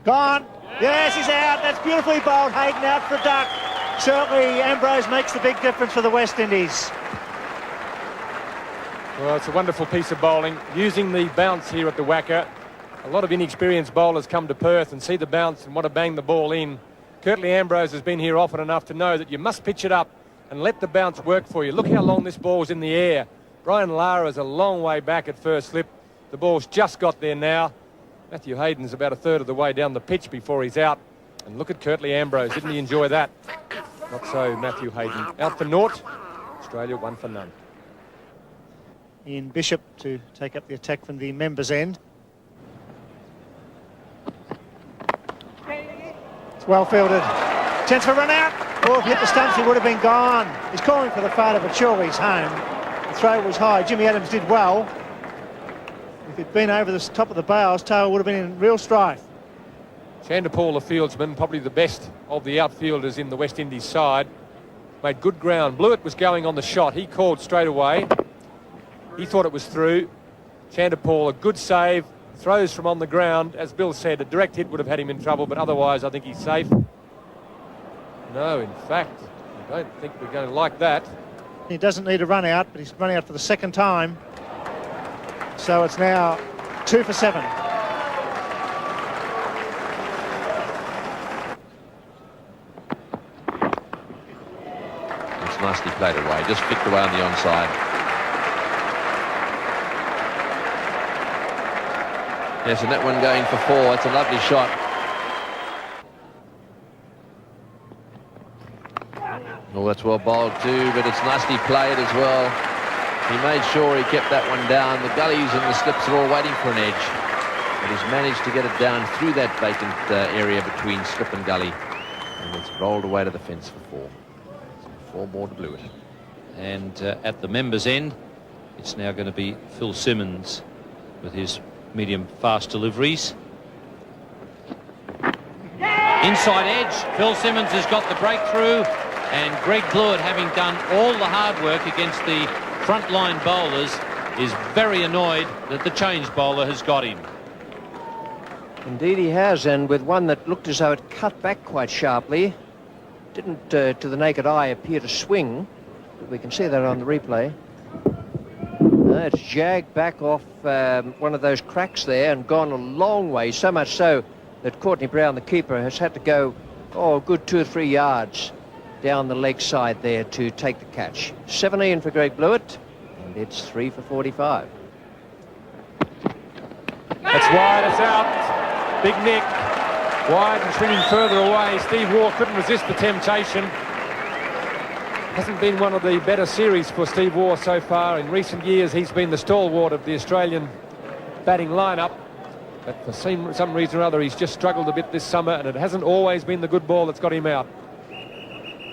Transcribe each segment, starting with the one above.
Gone. Yes, he's out. That's beautifully bowled. Hayden out for a duck. Certainly Ambrose makes the big difference for the West Indies. Well, it's a wonderful piece of bowling. Using the bounce here at the WACA. A lot of inexperienced bowlers come to Perth and see the bounce and want to bang the ball in. Curtly Ambrose has been here often enough to know that you must pitch it up and let the bounce work for you. Look how long this ball's in the air. Brian Lara is a long way back at first slip. The ball's just got there now. Matthew Hayden's about a third of the way down the pitch before he's out. And look at Curtly Ambrose. Didn't he enjoy that? Not so Matthew Hayden. Out for naught. Australia 1 for none. Ian Bishop to take up the attack from the members' end. It's well fielded. Chance for run out. Oh, if he hit the stumps, he would have been gone. He's calling for the fader, but surely he's home. The throw was high. Jimmy Adams did well. If it'd been over the top of the bails, Taylor would have been in real strife. Chanderpaul, the fieldsman, probably the best of the outfielders in the West Indies side. Made good ground. Blewett was going on the shot. He called straight away. He thought it was through. Chanderpaul, a good save. Throws from on the ground. As Bill said, a direct hit would have had him in trouble, but otherwise I think he's safe. No, in fact, I don't think we're going to like that. He doesn't need a run out, but he's run out for the second time. So it's now 2 for 7. It's nicely played away, just flicked away on the onside. Yes, and that one going for 4. It's a lovely shot. Oh, that's well bowled too, but it's nicely played as well. He made sure he kept that one down. The gullies and the slips are all waiting for an edge, but he's managed to get it down through that vacant area between slip and gully, and it's rolled away to the fence for 4. So 4 more to Blewett. And at the members' end, it's now going to be Phil Simmons with his medium fast deliveries. Inside edge, Phil Simmons has got the breakthrough, and Greg Blewett, having done all the hard work against the frontline bowlers, is very annoyed that the change bowler has got him. Indeed he has, and with one that looked as though it cut back quite sharply. Didn't to the naked eye appear to swing, but we can see that on the replay. It's jagged back off one of those cracks there and gone a long way, so much so that Courtney Brown, the keeper, has had to go a good 2 or 3 yards down the leg side there to take the catch. 17 for Greg Blewett, and it's 3 for 45. That's wide, it's out. Big Nick, wide and swinging further away. Steve Waugh couldn't resist the temptation. Hasn't been one of the better series for Steve Waugh so far. In recent years, he's been the stalwart of the Australian batting lineup. But for some reason or other, he's just struggled a bit this summer, and it hasn't always been the good ball that's got him out.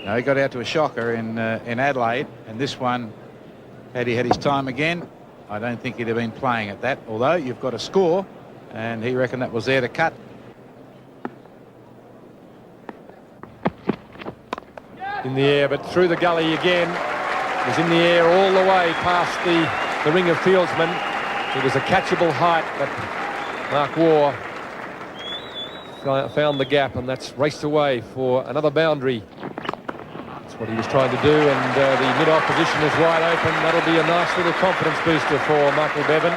No, he got out to a shocker in Adelaide, and this one, had he had his time again, I don't think he'd have been playing at that. Although you've got a score, and he reckoned that was there to cut. In the air, but through the gully again. It was in the air all the way past the ring of fieldsmen. It was a catchable height, but Mark Waugh found the gap, and that's raced away for another boundary. That's what he was trying to do, and the mid-off position is wide open. That'll be a nice little confidence booster for Michael Bevan.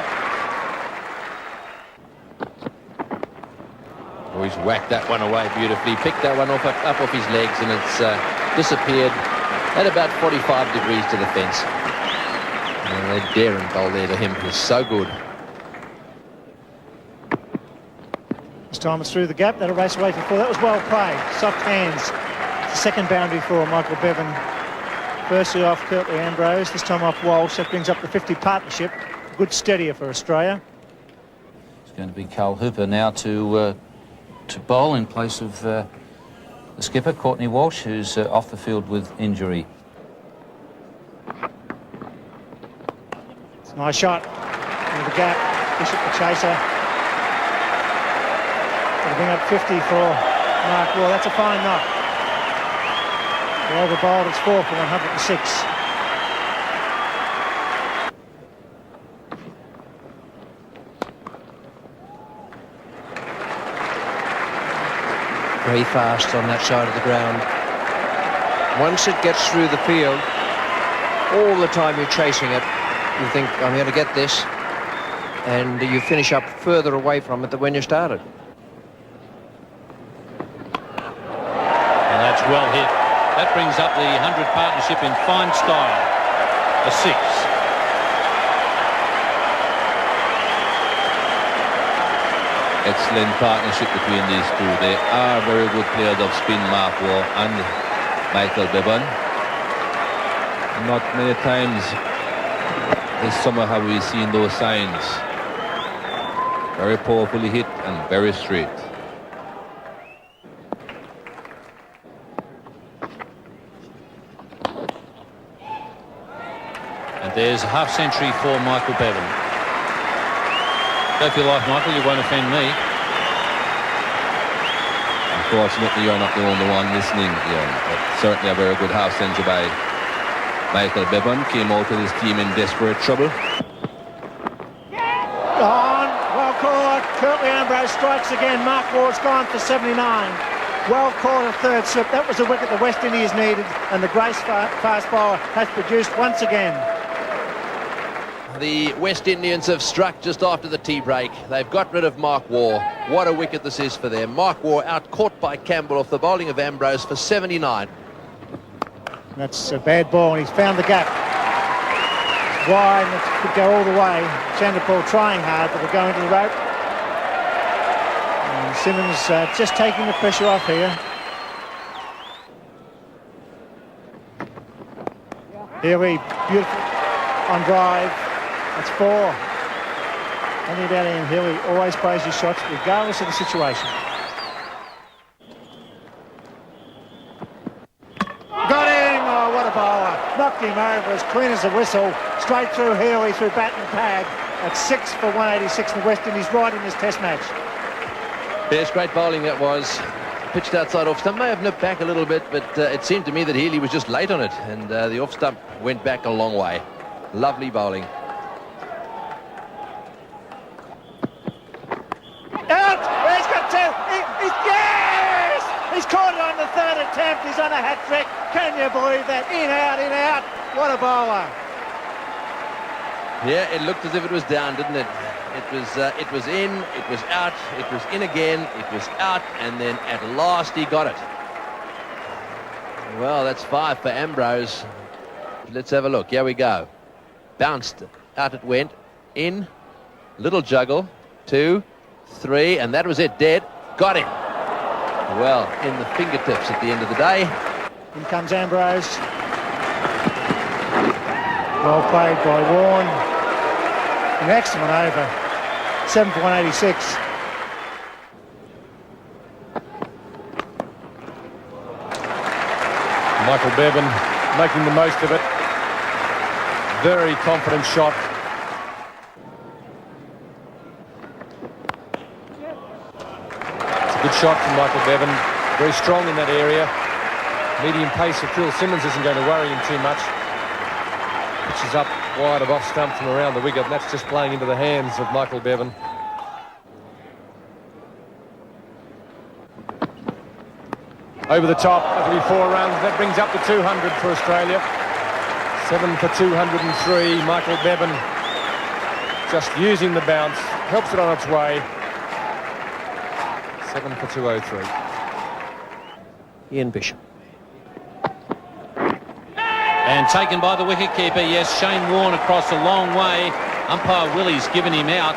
Oh, he's whacked that one away beautifully. Picked that one up off his legs, and it's disappeared at about 45 degrees to the fence. And that daring bowl there to him is so good. This time it's through the gap. That'll race away for 4. That was well played. Soft hands. It's the second boundary for Michael Bevan. Firstly off Curtly Ambrose, this time off Walsh. That brings up the 50 partnership. Good steadier for Australia. It's going to be Carl Hooper now to bowl in place of the skipper, Courtney Walsh, who's off the field with injury. It's a nice shot. Into the gap. Bishop the chaser. Going to bring up 50 for Mark Waugh. That's a fine knock. Over bowled, it's 4 for 106. very fast on that side of the ground. Once it gets through the field, all the time you're chasing it, you think, I'm going to get this, and you finish up further away from it than when you started. And that's well hit. That brings up the 100 partnership in fine style. A 6. Excellent partnership between these two. They are very good players of spin, Mark Waugh and Michael Bevan. Not many times this summer have we seen those signs. Very powerfully hit and very straight. And there's a half century for Michael Bevan. Go for your life, Michael, you won't offend me. Unfortunately, you're not the only one listening, Ian, but certainly a very good half century by Michael Bevan. Came out with his team in desperate trouble. On, well caught. Curtly Ambrose strikes again. Mark Waugh's gone for 79. Well caught a third slip. That was the wicket the West Indies needed, and the Grace fast bowler has produced once again. The West Indians have struck just after the tea break. They've got rid of Mark Waugh. What a wicket this is for them. Mark Waugh out caught by Campbell off the bowling of Ambrose for 79. That's a bad ball, and he's found the gap. It's wide, and it could go all the way. Chanderpaul trying hard, but they're going to the rope. And Simmons just taking the pressure off here. Here we beautiful on drive. That's 4. Only about Ian Hill. He always plays his shots regardless of the situation. Got him! Oh, what a bowler. Knocked him over as clean as a whistle. Straight through Healy through bat and pad. At 6 for 186 in the West Indies right in this test match. Yes, great bowling that was. Pitched outside off stump. May have nipped back a little bit, but it seemed to me that Healy was just late on it, and the off stump went back a long way. Lovely bowling. Out! He's got 2! Yes! He's caught it on the third attempt. He's on a hat-trick. Can you believe that? In, out, in, out. What a bowler. Yeah, it looked as if it was down, didn't it? It was in, it was out, it was in again, it was out, and then at last he got it. Well, that's 5 for Ambrose. Let's have a look. Here we go. Bounced. Out it went. In. Little juggle. 2, 3, and that was it. Dead. Got him. Well, in the fingertips at the end of the day. In comes Ambrose. Well played by Warren. An excellent over. 7 for 186. Michael Bevan making the most of it. Very confident shot. It's a good shot from Michael Bevan. Very strong in that area. Medium pace of Phil Simmons isn't going to worry him too much. Pitches up wide of off stump from around the wicket, and that's just playing into the hands of Michael Bevan. Over the top, that'll be 4 runs. That brings up to 200 for Australia. 7 for 203. Michael Bevan just using the bounce, helps it on its way. 7 for 203. Ian Bishop. And taken by the wicketkeeper, yes, Shane Warne across a long way. Umpire Willie's given him out.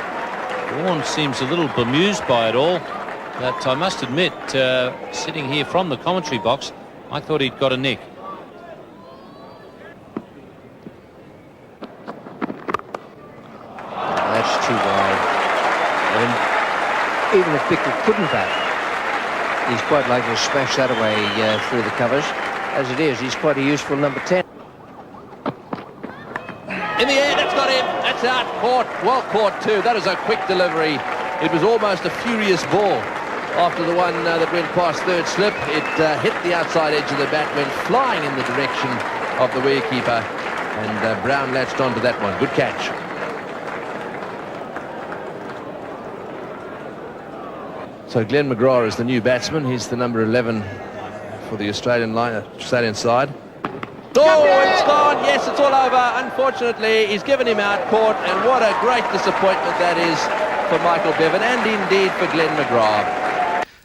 Warne seems a little bemused by it all, but I must admit, sitting here from the commentary box, I thought he'd got a nick. That's too wide. And even if Bickle couldn't bat, he's quite likely to smash that away through the covers. As it is, he's quite a useful number 10. In the air, that's got him. That's out. Caught. Well caught too. That is a quick delivery. It was almost a furious ball after the one that went past third slip. It hit the outside edge of the bat, went flying in the direction of the wicketkeeper, and Brown latched onto that one. Good catch. So Glenn McGrath is the new batsman. He's the number 11 for the Australian side. Oh, it's gone. Yes, it's all over. Unfortunately, he's given him out caught, and what a great disappointment that is for Michael Bevan and indeed for Glenn McGrath.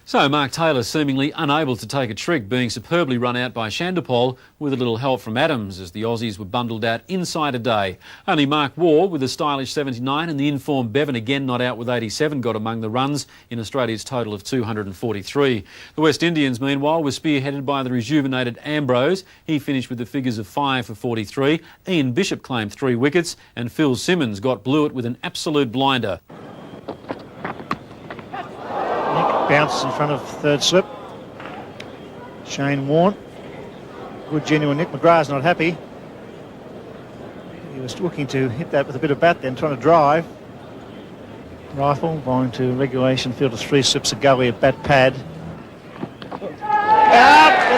So Mark Taylor seemingly unable to take a trick, being superbly run out by Shandapol with a little help from Adams as the Aussies were bundled out inside a day. Only Mark Waugh with a stylish 79 and the informed Bevan, again not out with 87, got among the runs in Australia's total of 243. The West Indians, meanwhile, were spearheaded by the rejuvenated Ambrose. He finished with the figures of 5 for 43. Ian Bishop claimed 3 wickets and Phil Simmons got Blewett with an absolute blinder. Bounce in front of third slip. Shane Warne. Good genuine Nick McGrath's not happy. He was looking to hit that with a bit of bat then, trying to drive. Rifle going to regulation field of 3 slips of gully at bat pad. There's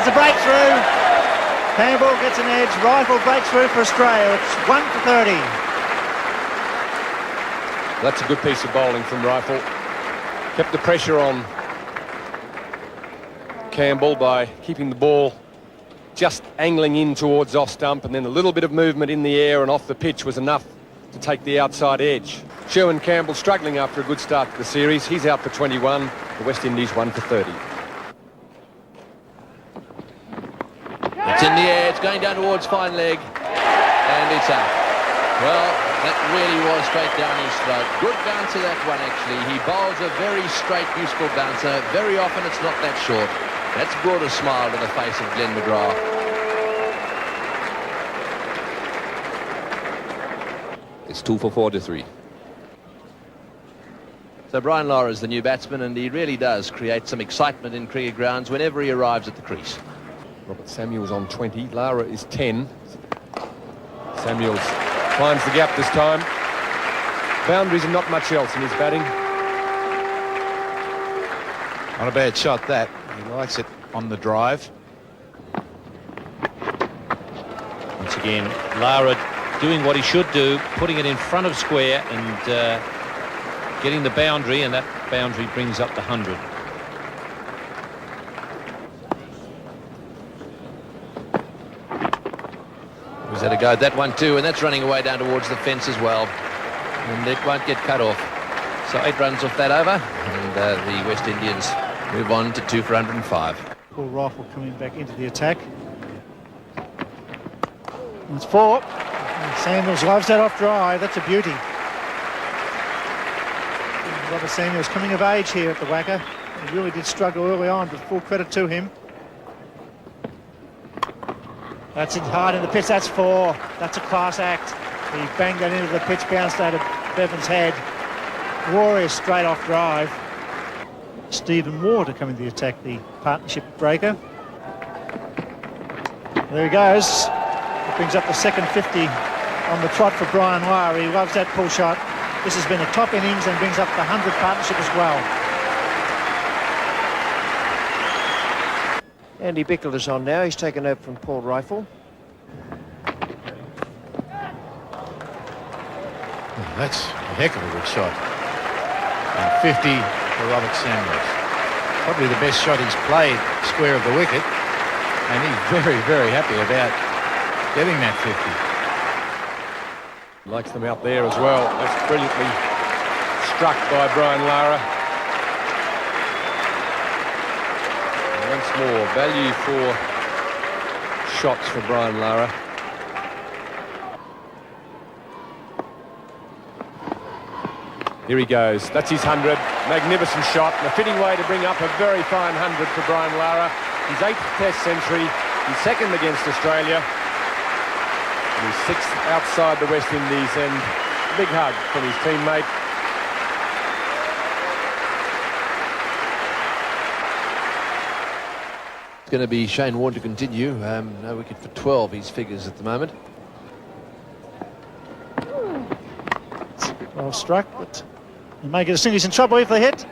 a breakthrough. Campbell gets an edge. Rifle breaks through for Australia. It's 1 for 30. That's a good piece of bowling from Rifle. Kept the pressure on Campbell by keeping the ball just angling in towards off stump, and then a little bit of movement in the air and off the pitch was enough to take the outside edge. Sherwin Campbell struggling after a good start to the series. He's out for 21. The West Indies 1 for 30. It's in the air, it's going down towards fine leg, and it's out. Well, that really was straight down his throat. Good bouncer, that one, actually. He bowls a very straight, useful bouncer. Very often it's not that short. That's brought a smile to the face of Glenn McGrath. It's 2 for 43. So Brian Lara is the new batsman, and he really does create some excitement in cricket grounds whenever he arrives at the crease. Robert Samuels on 20. Lara is 10. Samuels finds the gap this time. Boundaries and not much else in his batting. Not a bad shot, that. He likes it on the drive. Once again, Lara doing what he should do, putting it in front of square and getting the boundary, and that boundary brings up the 100. He's had a go at that one too, and that's running away down towards the fence as well. And it won't get cut off. So 8 runs off that over, and the West Indians move on to 2 for 105. Paul Rifle coming back into the attack. It's 4. And Samuels loves that off drive. That's a beauty. And Robert Samuels coming of age here at the WACA. He really did struggle early on, but full credit to him. That's it hard in the pitch. That's 4. That's a class act. He banged that into the pitch, bounced out of Bevan's head. Glorious straight off drive. Stephen Moore to come into the attack, the partnership breaker. There he goes. It brings up the second 50 on the trot for Brian Lara. He loves that pull shot. This has been a top innings and brings up the 100 partnership as well. Andy Bickle is on now. He's taken over from Paul Rifle. That's a heck of a good shot. And 50 for Robert Samuels. Probably the best shot he's played square of the wicket. And he's very, very happy about getting that 50. Likes them out there as well. That's brilliantly struck by Brian Lara. And once more, value for shots for Brian Lara. Here he goes. That's his 100. Magnificent shot. And a fitting way to bring up a very fine 100 for Brian Lara. His 8th Test century. His 2nd against Australia. And his 6th outside the West Indies. And a big hug from his teammate. It's going to be Shane Warne to continue. No wicket for 12, his figures at the moment. Well struck, but he may get a He's in trouble if they hit.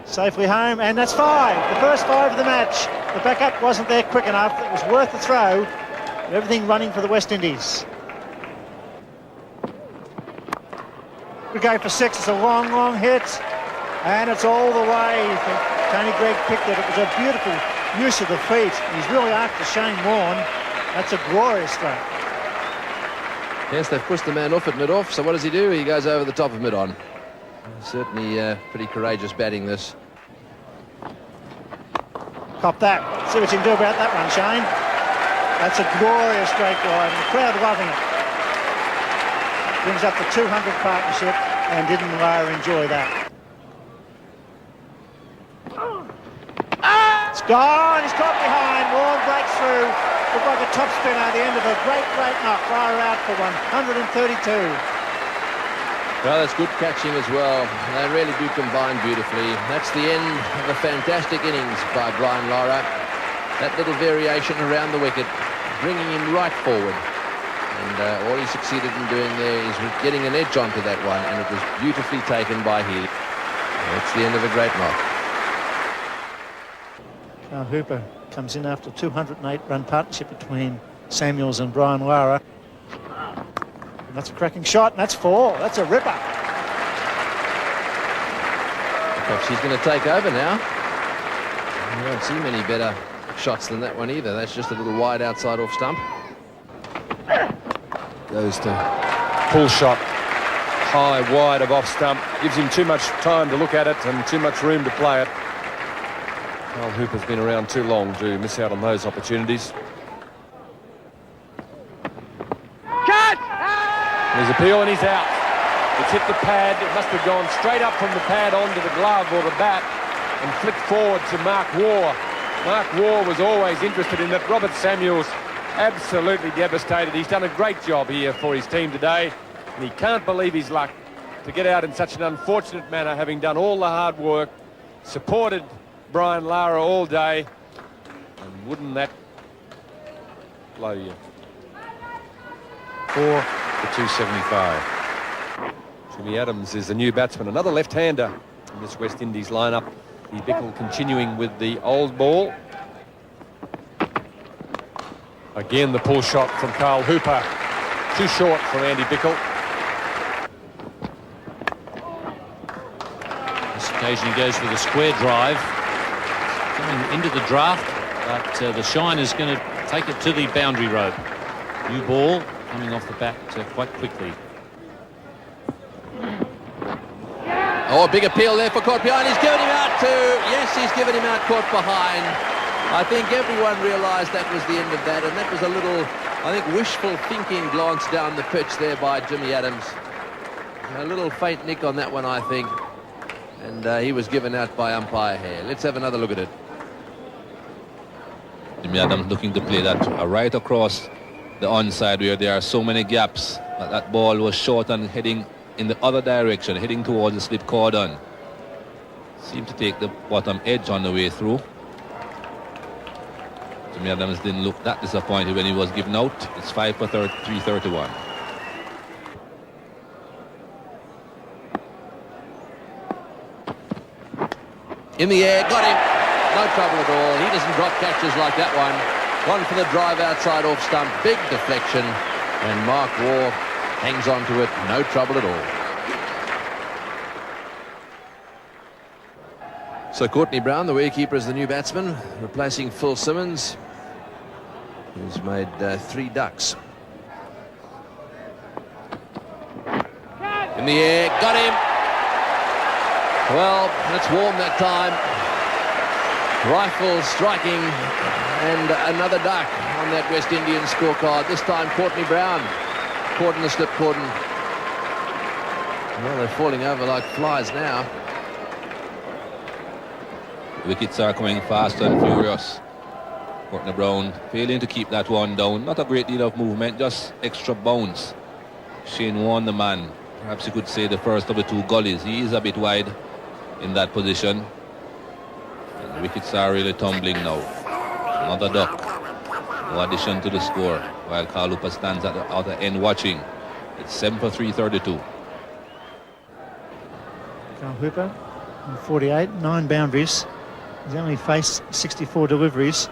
Safely home, and that's 5. The first 5 of the match. The backup wasn't there quick enough. It was worth the throw. Everything running for the West Indies. We go for 6. It's a long, long hit. And it's all the way. Tony Gregg picked it. It was a beautiful use of the feet. He's really after Shane Warne. That's a glorious throw. Yes, they've pushed the man off at mid-off, so what does he do? He goes over the top of mid-on. Certainly pretty courageous batting, this. Cop that. See what you can do about that one, Shane. That's a glorious straight drive, and the crowd loving it. Brings up the 200 partnership, and didn't Lara enjoy that? It's gone. He's caught behind. Warren breaks through. Looked like a top spinner at the end of a great knock. Lara out for 132. Well, that's good catching as well. They really do combine beautifully. That's the end of a fantastic innings by Brian Lara. That little variation around the wicket, bringing him right forward. And all he succeeded in doing there is getting an edge onto that one, and it was beautifully taken by Healy. That's the end of a great knock. Carl Hooper comes in after a 208-run partnership between Samuels and Brian Lara. And that's a cracking shot, and that's 4. That's a ripper. Perhaps he's going to take over now. I don't see many better shots than that one either. That's just a little wide outside off stump. Goes to pull shot. High, wide of off stump. Gives him too much time to look at it and too much room to play it. Carl Hooper's been around too long to miss out on those opportunities. Cut! His appeal and he's out. It's hit the pad. It must have gone straight up from the pad onto the glove or the bat and flicked forward to Mark Waugh. Mark Waugh was always interested in it. Robert Samuels absolutely devastated. He's done a great job here for his team today, and he can't believe his luck to get out in such an unfortunate manner, having done all the hard work, supported Brian Lara all day, and wouldn't that blow you? 4 for 275. Jimmy Adams is the new batsman, another left-hander in this West Indies lineup. The Bickle continuing with the old ball. Again, the pull shot from Carl Hooper. Too short from Andy Bickle. This occasion he goes for the square drive. Coming into the draft, but the shine is going to take it to the boundary rope. New ball coming off the bat quite quickly. Oh, big appeal there for caught behind. He's given him out too. Yes, he's given him out caught behind. I think everyone realised that was the end of that, and that was a little, I think, wishful thinking glance down the pitch there by Jimmy Adams. A little faint nick on that one, I think, and he was given out by umpire Hare. Let's have another look at it. Jimmy Adams looking to play that right across the onside where there are so many gaps. That ball was short and heading in the other direction, heading towards the slip cordon. Seemed to take the bottom edge on the way through. Jimmy Adams didn't look that disappointed when he was given out. It's 5 for 331. In the air, got him. No trouble at all. He doesn't drop catches like that one. One for the drive outside off stump. Big deflection. And Mark Waugh hangs on to it. No trouble at all. So Courtney Brown, the wicketkeeper, is the new batsman, replacing Phil Simmons, who's made 3 ducks. In the air, got him. Well, that's warm that time. Rifle striking, and another duck on that West Indian scorecard. This time Courtney Brown caught in the slip cordon. Well, they're falling over like flies now. Wickets are coming fast and furious. Courtney Brown failing to keep that one down. Not a great deal of movement, just extra bounce. Shane Warne, the man. Perhaps you could say the first of the 2 gullies. He is a bit wide in that position. And the wickets are really tumbling now. Another duck. No addition to the score. While Carl Hooper stands at the outer end watching. It's 7 for 332. Carl Hooper, 48, 9 boundaries. He's only faced 64 deliveries.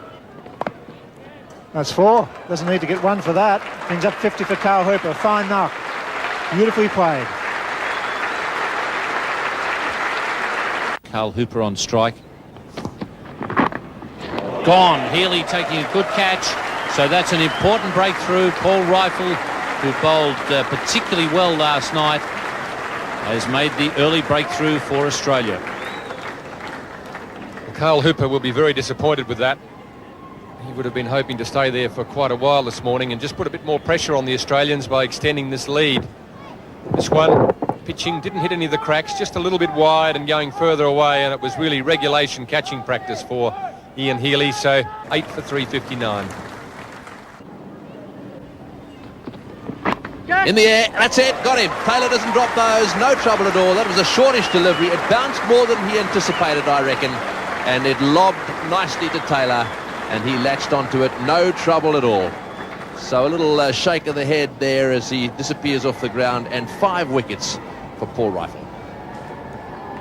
That's 4. Doesn't need to get 1 for that. Brings up 50 for Carl Hooper. Fine knock. Beautifully played. Carl Hooper on strike. Gone. Healy taking a good catch. So that's an important breakthrough. Paul Rifle, who bowled particularly well last night, has made the early breakthrough for Australia. Carl Hooper will be very disappointed with that. He would have been hoping to stay there for quite a while this morning and just put a bit more pressure on the Australians by extending this lead. This one, pitching, didn't hit any of the cracks, just a little bit wide and going further away, and it was really regulation catching practice for Ian Healy, so 8 for 359. In the air, that's it, got him. Taylor doesn't drop those, no trouble at all. That was a shortish delivery. It bounced more than he anticipated, I reckon, and it lobbed nicely to Taylor, and he latched onto it, no trouble at all. So a little shake of the head there as he disappears off the ground, and 5 wickets for Paul Rifle.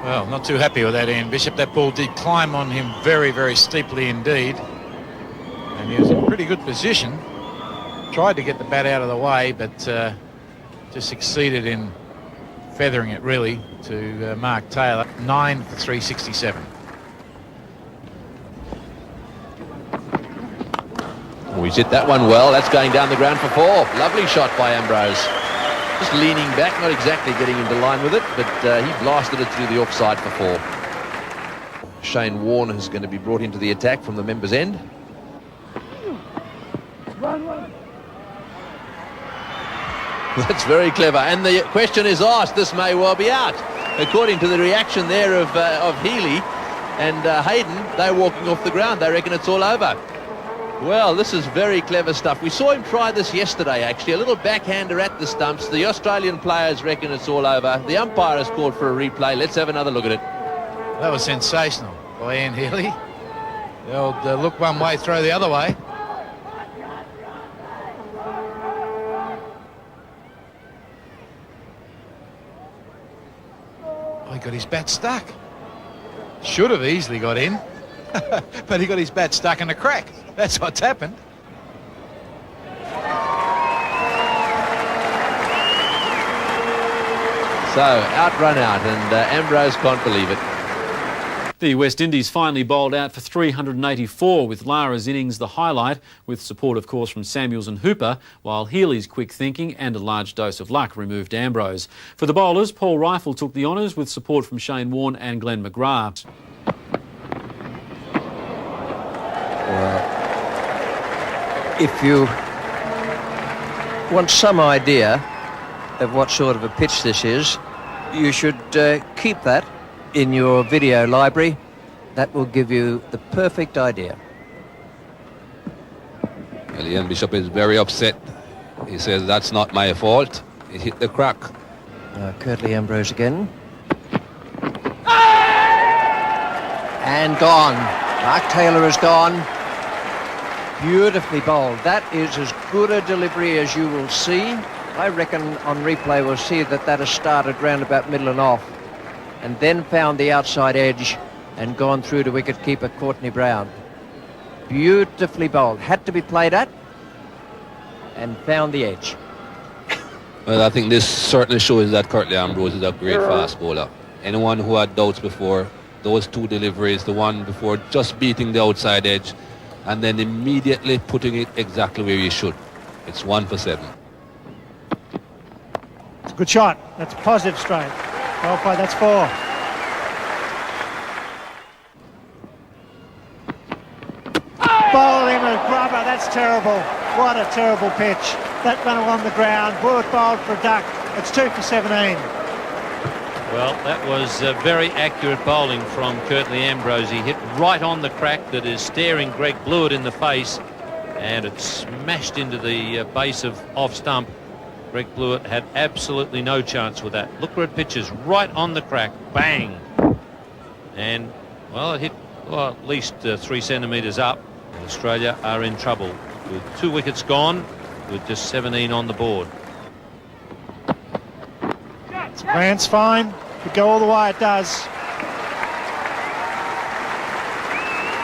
Well, not too happy with that, Ian Bishop. That ball did climb on him very, very steeply indeed, and he was in pretty good position. Tried to get the bat out of the way, but just succeeded in feathering it really to Mark Taylor. 9 for 367. Oh, he's hit that one well. That's going down the ground for 4. Lovely shot by Ambrose. Just leaning back, not exactly getting into line with it, but he blasted it through the offside for 4. Shane Warne is going to be brought into the attack from the members' end. That's very clever, and the question is asked, this may well be out. According to the reaction there of Healy and Hayden, they're walking off the ground. They reckon it's all over. Well, this is very clever stuff. We saw him try this yesterday, actually. A little backhander at the stumps. The Australian players reckon it's all over. The umpire has called for a replay. Let's have another look at it. That was sensational by Ian Healy. They'll look one way, throw the other way. He got his bat stuck. Should have easily got in, but he got his bat stuck in a crack. That's what's happened. So, out, run out, and Ambrose can't believe it. The West Indies finally bowled out for 384, with Lara's innings the highlight, with support of course from Samuels and Hooper, while Healy's quick thinking and a large dose of luck removed Ambrose. For the bowlers, Paul Rifle took the honours with support from Shane Warne and Glenn McGrath. If you want some idea of what sort of a pitch this is, you should keep that in your video library. That will give you the perfect idea. Well, Ian Bishop is very upset. He says that's not my fault. It hit the crack. Curtly Ambrose again. And gone. Mark Taylor is gone. Beautifully bowled. That is as good a delivery as you will see. I reckon on replay we'll see that has started round about middle and off, and then found the outside edge and gone through to wicket-keeper Courtney Brown. Beautifully bowled. Had to be played at, and found the edge. Well, I think this certainly shows that Curtly Ambrose is a great fast bowler. Anyone who had doubts before, those 2 deliveries, the one before just beating the outside edge, and then immediately putting it exactly where you should. It's 1 for 7. It's a good shot. That's a positive straight. Well played, that's 4. Bowled him a grubber, that's terrible. What a terrible pitch. That went along the ground, Wood bowled for a duck. It's 2 for 17. Well, that was very accurate bowling from Curtly Ambrose. He hit right on the crack that is staring Greg Blewett in the face, and it smashed into the base of off stump. Greg Blewett had absolutely no chance with that. Look where it pitches, right on the crack, bang. And, well, it hit at least 3 centimetres up. Australia are in trouble with 2 wickets gone, with just 17 on the board. Grant's fine. Could go all the way, it does.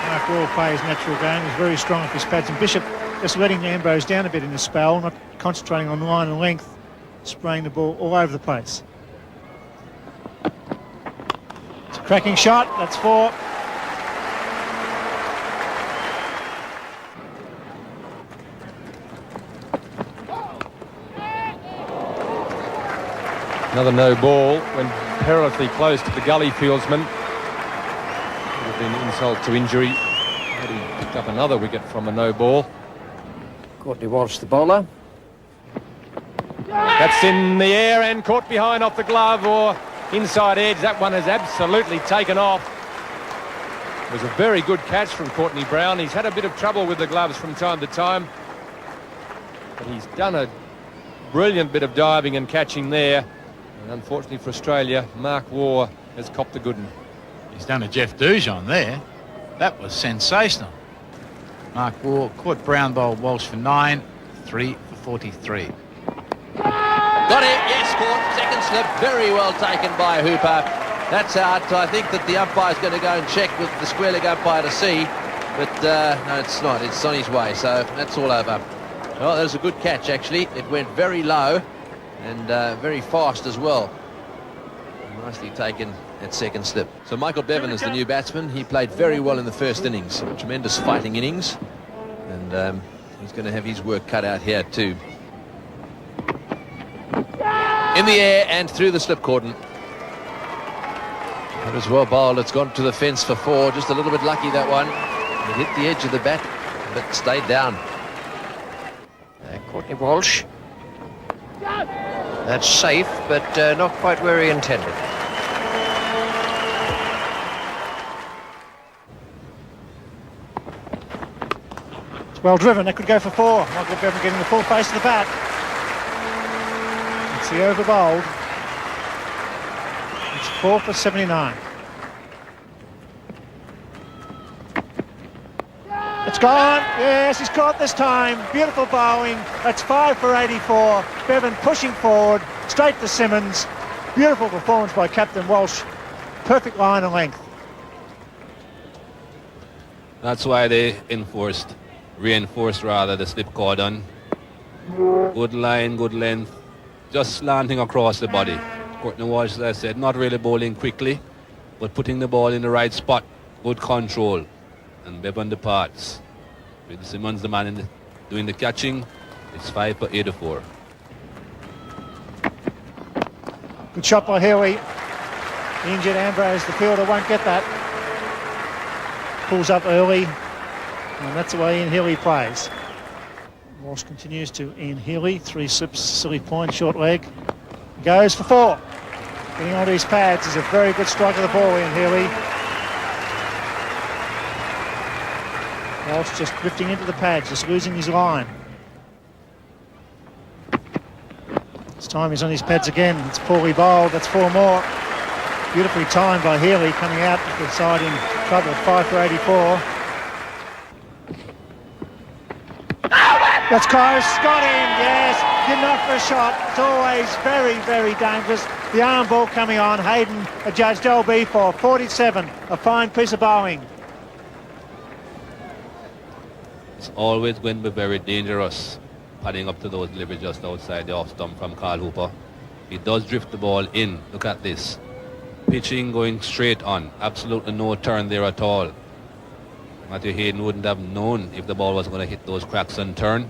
Mark Wall plays natural game. He's very strong off his pads. And Bishop just letting Ambrose down a bit in the spell, not concentrating on line and length, spraying the ball all over the place. It's a Cracking shot, that's 4. Another no ball when perilously close to the gully fieldsman. Would have been insult to injury. Had he picked up another wicket from a no ball. Courtney Walsh, the bowler. That's in the air and caught behind off the glove or inside edge. That one has absolutely taken off. It was a very good catch from Courtney Brown. He's had a bit of trouble with the gloves from time to time, but he's done a brilliant bit of diving and catching there. And unfortunately for Australia, Mark Waugh has copped the good one. He's done a Jeff Dujon there. That was sensational. Mark Waugh caught Brown, bowled Walsh for 9, 3 for 43. Got it, yes, caught. Second slip, very well taken by Hooper. That's out. I think that the umpire's going to go and check with the square leg umpire to see. But no, it's not. It's on his way, so that's all over. Well, that was a good catch, actually. It went very low and very fast as well. Nicely taken at second slip. So Michael Bevan is the new batsman. He played very well in the first innings. A tremendous fighting innings. And he's going to have his work cut out here too. In the air and through the slip cordon. That was well bowled. It's gone to the fence for 4. Just a little bit lucky, that one. It hit the edge of the bat, but stayed down. Courtney Walsh. That's safe, but not quite where he intended. It's well driven, that could go for 4. Michael Bevan getting the full face of the bat. It's the over bowled. It's 4 for 79. It's gone. Yes, he's caught this time. Beautiful bowling. That's 5 for 84. Bevan pushing forward, straight to Simmons. Beautiful performance by Captain Walsh. Perfect line and length. That's why they reinforced rather, the slip cordon. Good line, good length, just slanting across the body. Courtney Walsh, as I said, not really bowling quickly, but putting the ball in the right spot. Good control. And Bevan departs. With Simmons, the man doing the catching. It's 5 for 84. Good shot by Healy. The injured Ambrose, the fielder, won't get that. Pulls up early, and that's the way Ian Healy plays. Walsh continues to Ian Healy. 3 slips, silly point, short leg. Goes for 4. Getting onto his pads. He's a very good striker of the ball, Ian Healy. Walsh just drifting into the pads, just losing his line. This time he's on his pads again. It's poorly bowled. That's 4 more. Beautifully timed by Healy, coming out with the side in trouble. 5 for 84. That's close. Got him. Yes. Good enough for a shot. It's always very, very dangerous. The arm ball coming on. Hayden adjudged LB for 47. A fine piece of bowling. It's always going to be very dangerous padding up to those deliveries just outside the off stump from Carl Hooper. He does drift the ball in. Look at this. Pitching going straight on. Absolutely no turn there at all. Matthew Hayden wouldn't have known if the ball was going to hit those cracks and turn.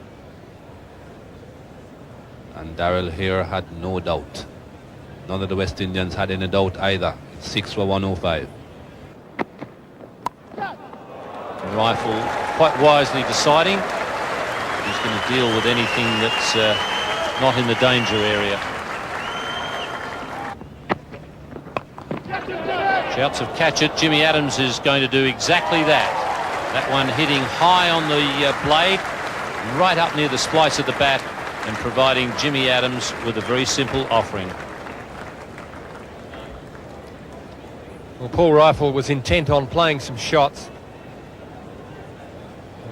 And Darrell here had no doubt. None of the West Indians had any doubt either. It's 6 for 105. Rifle quite wisely deciding he's going to deal with anything that's not in the danger area. Shouts of catch it. Jimmy Adams is going to do exactly that. That one hitting high on the blade, right up near the splice of the bat, and providing Jimmy Adams with a very simple offering. Well, Paul Rifle was intent on playing some shots.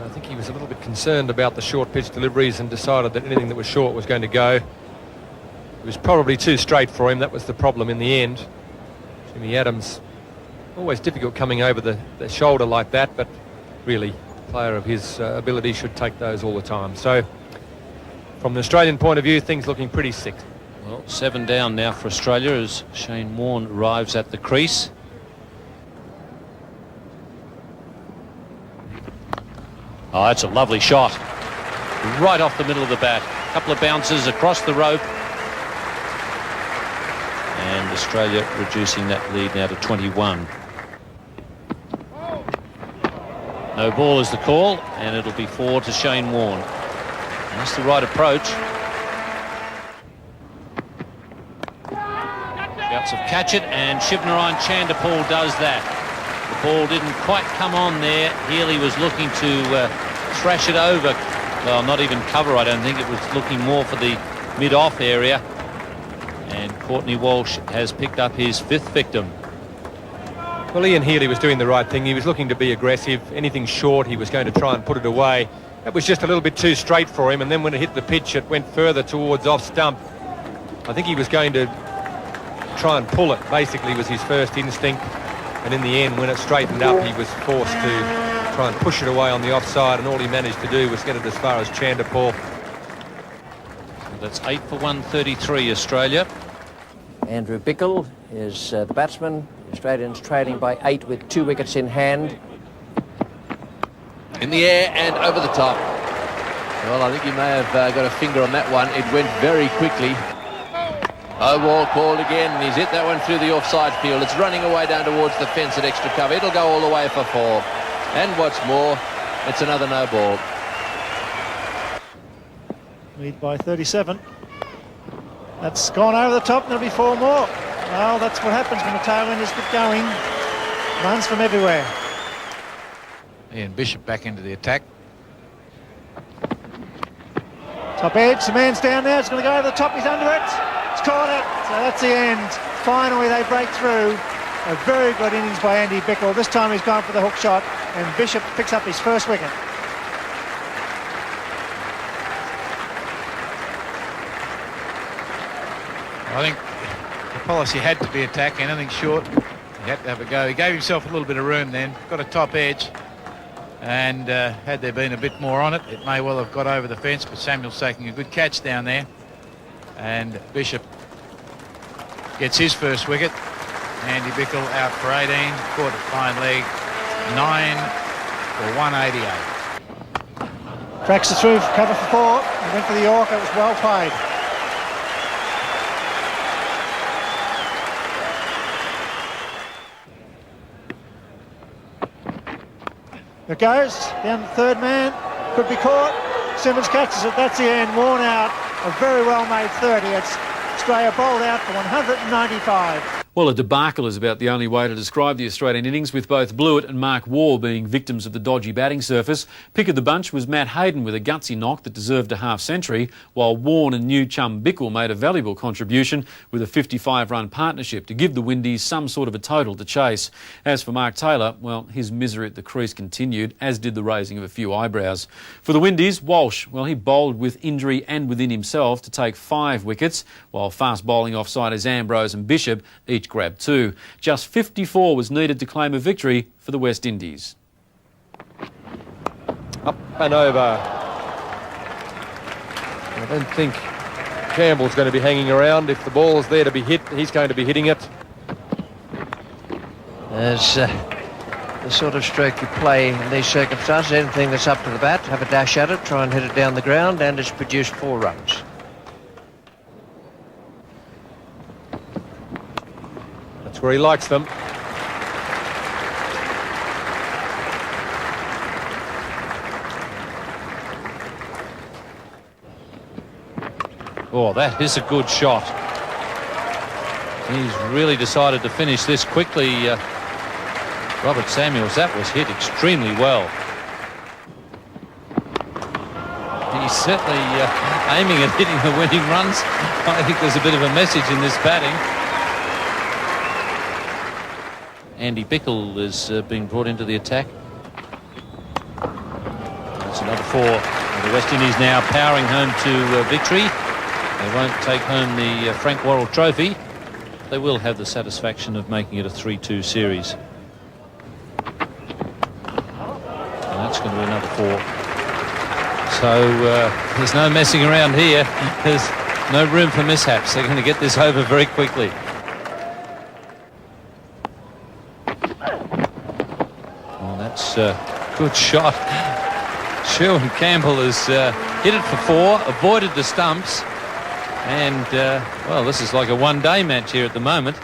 I think he was a little bit concerned about the short pitch deliveries and decided that anything that was short was going to go. It was probably too straight for him. That was the problem in the end. Jimmy Adams, always difficult coming over the shoulder like that, but really a player of his ability should take those all the time. So from the Australian point of view, things looking pretty sick. Well, 7 down now for Australia as Shane Warne arrives at the crease. Oh, that's a lovely shot. Right off the middle of the bat. A couple of bounces across the rope. And Australia reducing that lead now to 21. No ball is the call, and it'll be 4 to Shane Warne. That's the right approach. Shouts of catch it, and Shivnarine Chanderpaul does that. The ball didn't quite come on there. Healy was looking to thrash it over. Well, not even cover, I don't think. It was looking more for the mid-off area. And Courtney Walsh has picked up his 5th victim. Well, Ian Healy was doing the right thing. He was looking to be aggressive. Anything short, he was going to try and put it away. That was just a little bit too straight for him, and then when it hit the pitch, it went further towards off stump. I think he was going to try and pull it, basically, was his first instinct. And in the end, when it straightened up, he was forced to try and push it away on the offside, and all he managed to do was get it as far as Chanderpaul. That's 8 for 133, Australia. Andrew Bickle is the batsman. Australians trailing by 8 with 2 wickets in hand. In the air and over the top. Well, I think he may have got a finger on that one. It went very quickly. Ball called again, and he's hit that one through the offside field. It's running away down towards the fence at extra cover. It'll go all the way for 4. And what's more, it's another no ball. Lead by 37. That's gone over the top, and there'll be 4 more. Well, that's what happens when the tailwinders get going. Runs from everywhere. Ian Bishop back into the attack. Top edge, the man's down there. It's going to go over the top. He's under it. It's caught it. So that's the end. Finally, they break through. A very good innings by Andy Bickle. This time he's gone for the hook shot, and Bishop picks up his first wicket. I think the policy had to be attack. Anything short, he had to have a go. He gave himself a little bit of room then. Got a top edge. And had there been a bit more on it, it may well have got over the fence, but Samuel's taking a good catch down there. And Bishop gets his first wicket. Andy Bickle out for 18, caught at fine leg, 9 for 188. Cracks it through, cover for 4. He went for the Yorker, it was well played. It goes, down the third man, could be caught. Simmons catches it, that's the end, worn out. A very well made 30. It's Australia bowled out for 195. Well, a debacle is about the only way to describe the Australian innings, with both Blewett and Mark Waugh being victims of the dodgy batting surface. Pick of the bunch was Matt Hayden with a gutsy knock that deserved a half-century, while Warne and new chum Bickle made a valuable contribution with a 55-run partnership to give the Windies some sort of a total to chase. As for Mark Taylor, well, his misery at the crease continued, as did the raising of a few eyebrows. For the Windies, Walsh, well, he bowled with injury and within himself to take 5 wickets, while fast bowling offsiders Ambrose and Bishop each grabbed 2. Just 54 was needed to claim a victory for the West Indies. Up and over. I don't think Campbell's going to be hanging around. If the ball's there to be hit, he's going to be hitting it. There's the sort of stroke you play in these circumstances. Anything that's up to the bat, have a dash at it, try and hit it down the ground, and it's produced 4 runs. That's where he likes them. Oh, that is a good shot. He's really decided to finish this quickly. Robert Samuels, that was hit extremely well. He's certainly aiming at hitting the winning runs. I think there's a bit of a message in this batting. Andy Bickle is being brought into the attack. That's another 4. The West Indies now powering home to victory. They won't take home the Frank Worrell Trophy. They will have the satisfaction of making it a 3-2 series. And that's going to be another 4. So there's no messing around here. There's no room for mishaps. They're going to get this over very quickly. Oh, that's a good shot. Sherwin Campbell has hit it for 4, avoided the stumps, and well, this is like a one-day match here at the moment.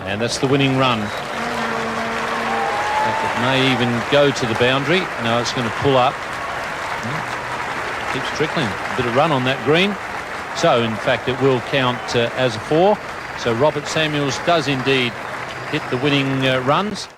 And that's the winning run. In fact, it may even go to the boundary. No, it's going to pull up. Keeps trickling. A bit of run on that green. So, in fact, it will count as a 4. So Robert Samuels does indeed hit the winning runs.